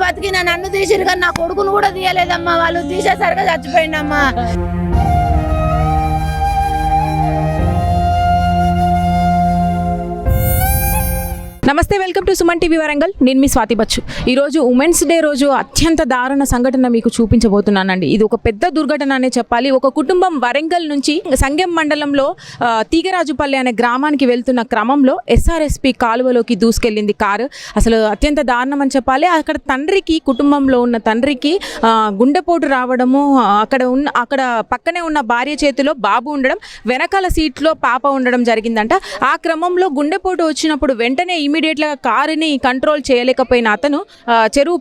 బతికిన నన్ను తీసిరు కానీ నా కొడుకును కూడా తీయలేదమ్మా. వాళ్ళు తీసేసరిగా చచ్చిపోయిందమ్మా. నమస్తే, welcome to Suman TV Warangal. నేను మీ స్వాతి బచ్చు. ఈరోజు ఉమెన్స్ డే రోజు అత్యంత దారుణ సంఘటన మీకు చూపించబోతున్నానండి. ఇది ఒక పెద్ద దుర్ఘటన అనే చెప్పాలి. ఒక కుటుంబం వరంగల్ నుంచి సంగెం మండలంలో తీగరాజుపల్లి అనే గ్రామానికి వెళ్తున్న క్రమంలో ఎస్ఆర్ఎస్పి కాలువలోకి దూసుకెళ్ళింది కారు. అసలు అత్యంత దారుణం అని చెప్పాలి. అక్కడ తండ్రికి, కుటుంబంలో ఉన్న తండ్రికి గుండెపోటు రావడము, అక్కడ పక్కనే ఉన్న భార్య చేతిలో బాబు ఉండడం, వెనకాల సీట్లో పాప ఉండడం జరిగిందంట. ఆ క్రమంలో గుండెపోటు వచ్చినప్పుడు వెంటనే ఇమీడియట్గా కారుని కంట్రోల్ చేయలేకపోయిన అతను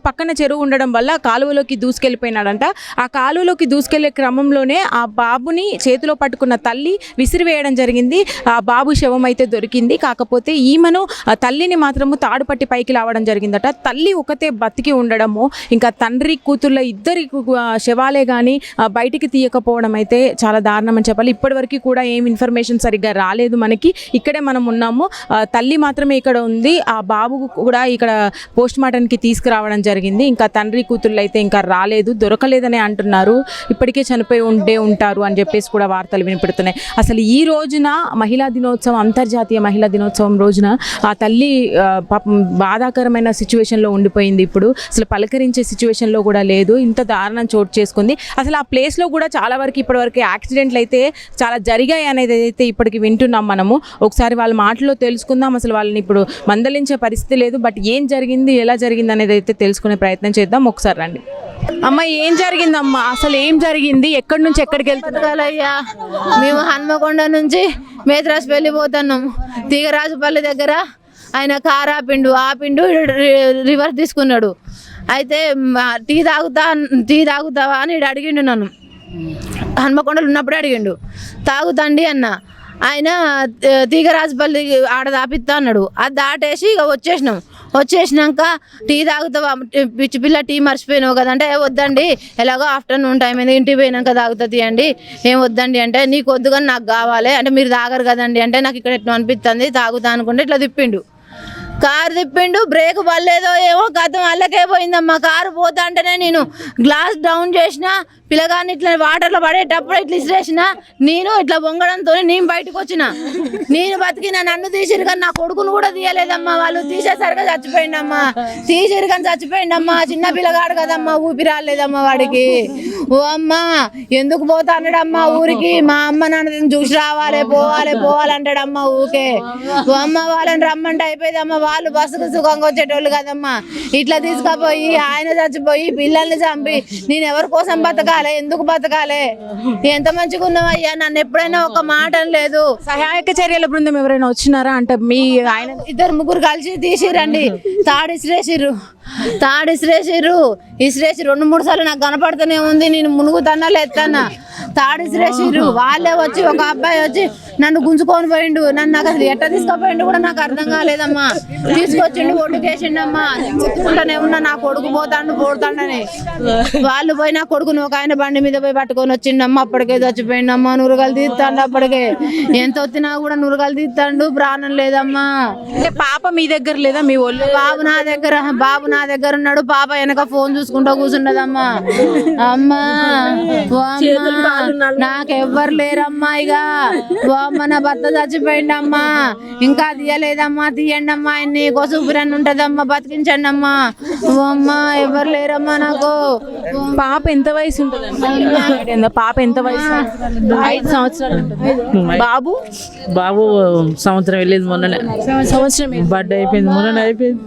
పక్కన చెరువు ఉండడం వల్ల కాలువలోకి దూసుకెళ్ళిపోయినాడంట. ఆ కాలువలోకి దూసుకెళ్లే క్రమంలోనే ఆ బాబుని చేతిలో పట్టుకున్న తల్లి విసిరివేయడం జరిగింది. ఆ బాబు శవం అయితే దొరికింది. కాకపోతే ఈమెను తల్లిని మాత్రము తాడుపట్టి పైకి లావడం జరిగిందట. తల్లి ఒకతే బతికి ఉండడము, ఇంకా తండ్రి కూతుర్ల ఇద్దరి శవాలే కానీ బయటికి తీయకపోవడం అయితే చాలా దారుణం అని చెప్పాలి. ఇప్పటివరకు కూడా ఏం ఇన్ఫర్మేషన్ సరిగ్గా రాలేదు మనకి. ఇక్కడే మనం ఉన్నాము. తల్లి మాత్రమే ఇక్కడ ఉంది. ఆ బాబు కూడా ఇక్కడ పోస్ట్ మార్టంకి తీసుకురావడం జరిగింది. ఇంకా తండ్రి కూతుర్లు అయితే ఇంకా రాలేదు, దొరకలేదని అంటున్నారు. ఇప్పటికే చనిపోయి ఉంటారు అని చెప్పేసి కూడా వార్తలు వినిపెడుతున్నాయి. అసలు ఈ రోజున మహిళా దినోత్సవం, అంతర్జాతీయ మహిళా దినోత్సవం రోజున ఆ తల్లి పాపం బాధాకరమైన సిచ్యువేషన్లో ఉండిపోయింది. ఇప్పుడు అసలు పలకరించే సిచ్యువేషన్లో కూడా లేదు. ఇంత దారుణం చోటు చేసుకుంది. అసలు ఆ ప్లేస్లో కూడా చాలా వరకు ఇప్పటివరకు యాక్సిడెంట్లు అయితే చాలా జరిగాయి అనేది అయితే ఇప్పటికి వింటున్నాం మనము. ఒకసారి వాళ్ళ మాటల్లో తెలుసుకుందాం. అసలు వాళ్ళని ఇప్పుడు మందలించే పరిస్థితి లేదు. బట్ ఏం జరిగింది, ఎలా జరిగింది అనేది అయితే తెలుసుకునే ప్రయత్నం చేద్దాం. ఒకసారి రండి. అమ్మ, ఏం జరిగిందమ్మా? అసలు ఏం జరిగింది? ఎక్కడి నుంచి ఎక్కడికి వెళ్తున్నాయ్యా? మేము హన్మకొండ నుంచి మేద్రాస్ వెళ్ళిపోతున్నాం. తీగరాజుపల్లి దగ్గర ఆయన కారు ఆపిండు రివర్స్ తీసుకున్నాడు. అయితే టీ తాగుతావా అని అడిగిండు నన్ను. హన్మకొండలు ఉన్నప్పుడే అడిగిండు. తాగుతండి అన్న. ఆయన తీగరాజుపల్లి ఆడ దాపిస్తా అన్నాడు. అది దాటేసి ఇక వచ్చేసినాక టీ తాగుతావా, పిచ్చి పిల్ల టీ మర్చిపోయినావు కదంటే వద్దండి, ఎలాగో ఆఫ్టర్నూన్ టైం అయింది, ఇంటికి పోయినాక తాగుతుంది అండి, ఏం వద్దండి అంటే నీకు వద్దు కానీ నాకు కావాలి అంటే మీరు తాగరు కదండి అంటే నాకు ఇక్కడ ఎట్లా అనిపిస్తుంది తాగుతా అనుకుంటే ఇట్లా తిప్పిండు. కారు తిప్పిండు, బ్రేక్ పడలేదో ఏమో గతం అల్లకే పోయిందమ్మా. కారు పోతా అంటేనే నేను గ్లాస్ డౌన్ చేసిన, పిల్లగాన్ని ఇట్లా వాటర్లో పడేటప్పుడు ఇట్లా ఇసిరేసిన, నేను ఇట్లా వంగడంతో నేను బయటకు వచ్చిన. నేను బతికిన నన్ను తీసిరు కానీ నా కొడుకును కూడా తీయలేదమ్మా. వాళ్ళు తీసేసరిగా చచ్చిపోయిందమ్మా. తీసిరు కానీ చచ్చిపోయిందమ్మా. చిన్న పిల్లగాడు కదమ్మా, ఊపిరి రాలేదమ్మా వాడికి. ఓ అమ్మా ఎందుకు పోతా అన్నాడమ్మా ఊరికి. మా అమ్మ నాన్న చూసి పోవాలంటాడమ్మా ఊకే. ఓ అమ్మ వాళ్ళని రమ్మంటే అయిపోయిందమ్మా. వాళ్ళు బస్సుకు సుఖంగా వచ్చేటోళ్ళు కదమ్మా. ఇట్లా తీసుకుపోయి ఆయన చచ్చిపోయి పిల్లల్ని చంపి నేను ఎవరి కోసం బతకాలి, ఎందుకు బతకాలి? ఎంత మంచిగా ఉన్నావయ్యా, నన్ను ఎప్పుడైనా ఒక మాట లేదు. సహాయక చర్యల బృందం ఎవరైనా వచ్చినారా అంటే మీ ఆయన? ఇద్దరు ముగ్గురు కలిసి తీసిరండి. తాడు ఇసిరేసి 2-3 సార్లు నాకు కనపడుతూనే ఉంది. నేను మునుగుతానా లేస్తానా, తాడు ఇసిరేసిర్రు. వాళ్ళే వచ్చి ఒక అబ్బాయి వచ్చి నన్ను గుంజుకొని పోయిండు. నాకు అసలు ఎట్లా తీసుకుపోయిండు కూడా నాకు అర్థం కాలేదమ్మా. తీసుకొచ్చిండు, ఒడ్డుకేసిండమ్మా. చెప్పుకుంటానే ఉన్నా నా కొడుకు పోతాడని. వాళ్ళు పోయి నా కొడుకుని ఒక ఆయన బండి మీద పోయి పట్టుకొని వచ్చిండమ్మా. అప్పటికే చచ్చిపోయిండమ్మా. నురగలు తీస్తాడు. అప్పటికే ఎంత వచ్చినా కూడా నురగలు తీస్తాడు. ప్రాణం లేదమ్మా. అంటే పాప మీ దగ్గర లేదా? మీ ఒళ్ళు? బాబు నా దగ్గర ఉన్నాడు. పాప వెనక ఫోన్ చూసుకుంటూ కూర్చున్నదమ్మా. అమ్మా నాకెవ్వరు లేరమ్మా. ఇక అమ్మ నా భర్త చచ్చిపోయిండమ్మా. ఇంకా తీయలేదమ్మా, తీయండి అమ్మా, ఆయన్ని కోసూపిరని ఉంటదమ్మా, బతికించండి అమ్మా. అమ్మ ఎవరు లేరమ్మా నాకు. పాప ఎంత వయసు ఉంటుంది? పాప ఎంత వయసు? 5 సంవత్సరాలు ఉంటుంది. బాబు సంవత్సరం వెళ్ళేది మొన్ననే. సంవత్సరం బర్త్డే అయిపోయింది, మొన్ననే అయిపోయింది.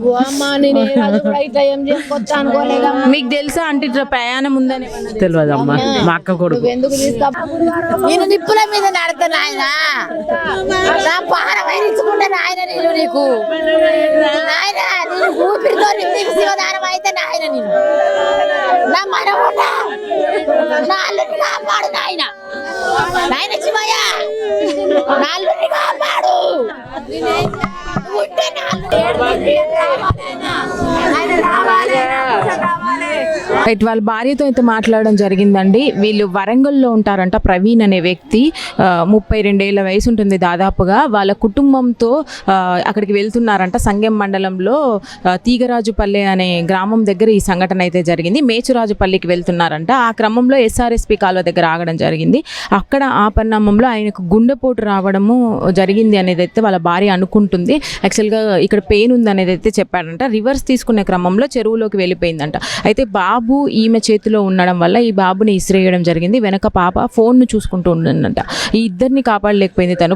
మీకు తెలుసా అంటే ఇట్లా ప్రయాణం ఉందని? తెలియదమ్మా. మా అక్క కొడుకు. ఎందుకు నేను నిప్పుల మీద నడతాను ఆయన. నా పానం ఇచ్చుకుంటే నాయన నేను నీకు నాయన నేను ఊపిరితో శివదానం అయితే నాయన నేను నా మనవుడా నా అల్లుని కాపాడు నాయన. నాయన శివయ్య నా అల్లుని కాపాడు. ఉంటే ఆయన రావాలి. రైట్, వాళ్ళ భార్యతో అయితే మాట్లాడడం జరిగిందండి. వీళ్ళు వరంగల్లో ఉంటారంట. ప్రవీణ్ అనే వ్యక్తి 32 ఏళ్ల వయసు ఉంటుంది దాదాపుగా. వాళ్ళ కుటుంబంతో అక్కడికి వెళ్తున్నారంట. సంగెం మండలంలో తీగరాజుపల్లె అనే గ్రామం దగ్గర ఈ సంఘటన అయితే జరిగింది. మేచురాజుపల్లికి వెళ్తున్నారంట. ఆ క్రమంలో ఎస్ఆర్ఎస్పి కాలువ దగ్గర ఆగడం జరిగింది. అక్కడ ఆ పరిణామంలో ఆయనకు గుండెపోటు రావడము జరిగింది అనేది అయితే వాళ్ళ భార్య అనుకుంటుంది. యాక్చువల్గా ఇక్కడ పెయిన్ ఉంది అనేది అయితే చెప్పాడంట. రివర్స్ తీసుకునే క్రమంలో చెరువులోకి వెళ్ళిపోయిందంట. అయితే బాబు ఈమె చేతిలో ఉండడం వల్ల ఈ బాబుని ఇసిరేయడం జరిగింది. వెనక పాప ఫోన్ను చూసుకుంటూ ఉందంట. ఈ ఇద్దరిని కాపాడలేకపోయింది తను.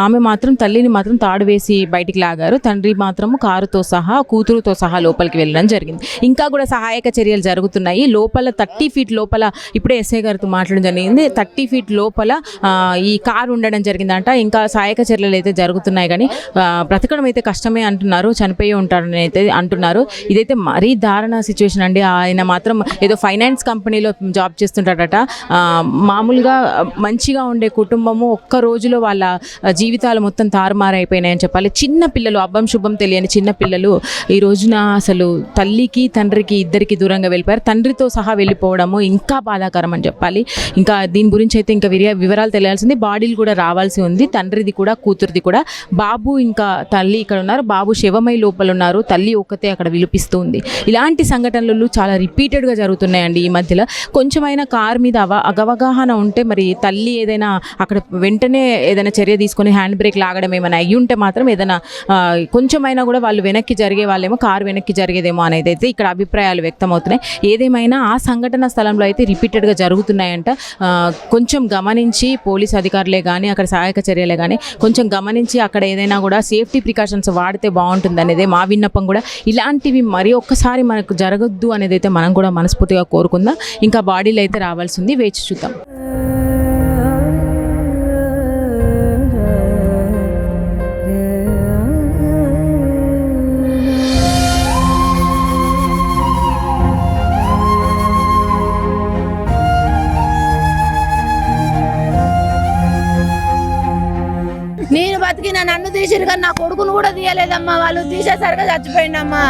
ఆమె మాత్రం తల్లిని మాత్రం తాడు వేసి బయటికి లాగారు. తండ్రి మాత్రం కారుతో సహా కూతురుతో సహా లోపలికి వెళ్ళడం జరిగింది. ఇంకా కూడా సహాయక చర్యలు జరుగుతున్నాయి. లోపల 30 ఫీట్ లోపల ఇప్పుడే ఎస్ఐ గారితో మాట్లాడడం జరిగింది. 30 ఫీట్ లోపల ఈ కారు ఉండడం జరిగిందంట. ఇంకా సహాయక చర్యలు అయితే జరుగుతున్నాయి కానీ బ్రతకడం అయితే కష్టమే అంటున్నారు. చనిపోయి ఉంటారని అయితే అంటున్నారు. ఇదైతే మరీ దారుణ సిచ్యువేషన్ అండి. ఆయన మాత్రం ఏదో ఫైనాన్స్ కంపెనీలో జాబ్ చేస్తుంటాడట. మామూలుగా మంచిగా ఉండే కుటుంబము ఒక్క రోజులో వాళ్ళ జీవితాలు మొత్తం తారుమారైపోయినాయని చెప్పాలి. చిన్న పిల్లలు, అబ్బం శుభం తెలియని చిన్న పిల్లలు ఈ రోజున అసలు తల్లికి తండ్రికి ఇద్దరికి దూరంగా వెళ్ళిపోయారు. తండ్రితో సహా వెళ్ళిపోవడము ఇంకా బాధాకరం అని చెప్పాలి. ఇంకా దీని గురించి అయితే ఇంకా వివరాలు తెలియాల్సింది. బాడీలు కూడా రావాల్సి ఉంది. తండ్రిది కూడా కూతురిది కూడా. బాబు ఇంకా తల్లి ఇక్కడ ఉన్నారు. బాబు శవమై లోపల ఉన్నారు. తల్లి ఒక్కతే అక్కడ విలిపిస్తూ ఉంది. ఇలాంటి సంఘటనలు చాలా రిపీటెడ్గా జరుగుతున్నాయండి ఈ మధ్యలో. కొంచెమైనా కార్ మీద అవగాహన ఉంటే మరి తల్లి ఏదైనా అక్కడ వెంటనే ఏదైనా చర్య తీసుకొని హ్యాండ్ బ్రేక్ లాగడం ఏమైనా అయ్యి ఉంటే మాత్రం ఏదైనా కొంచెమైనా కూడా వాళ్ళు వెనక్కి జరిగే వాళ్ళేమో కారు వెనక్కి జరిగేదేమో అనేది అయితే ఇక్కడ అభిప్రాయాలు వ్యక్తమవుతున్నాయి. ఏదేమైనా ఆ సంఘటన స్థలంలో అయితే రిపీటెడ్గా జరుగుతున్నాయంట. కొంచెం గమనించి పోలీస్ అధికారులే కానీ అక్కడ సహాయక చర్యలే కానీ కొంచెం గమనించి అక్కడ ఏదైనా కూడా సేఫ్టీ ప్రికాషన్స్ వాడితే బాగుంటుంది అనేదే మా విన్నపం కూడా. ఇలాంటివి మరి ఒక్కసారి మనకు జరగద్దు అనేది అయితే మనం కూడా మనస్ఫూర్తిగా కోరుకుందాం. ఇంకా బాడీలు అయితే రావాల్సి ఉంది, వేచి చూద్దాం. నేను బతికిన నన్ను తీసిరు కానీ నా కొడుకును కూడా తీయలేదమ్మా. వాళ్ళు తీసేసరిగా చచ్చిపోయిందమ్మా.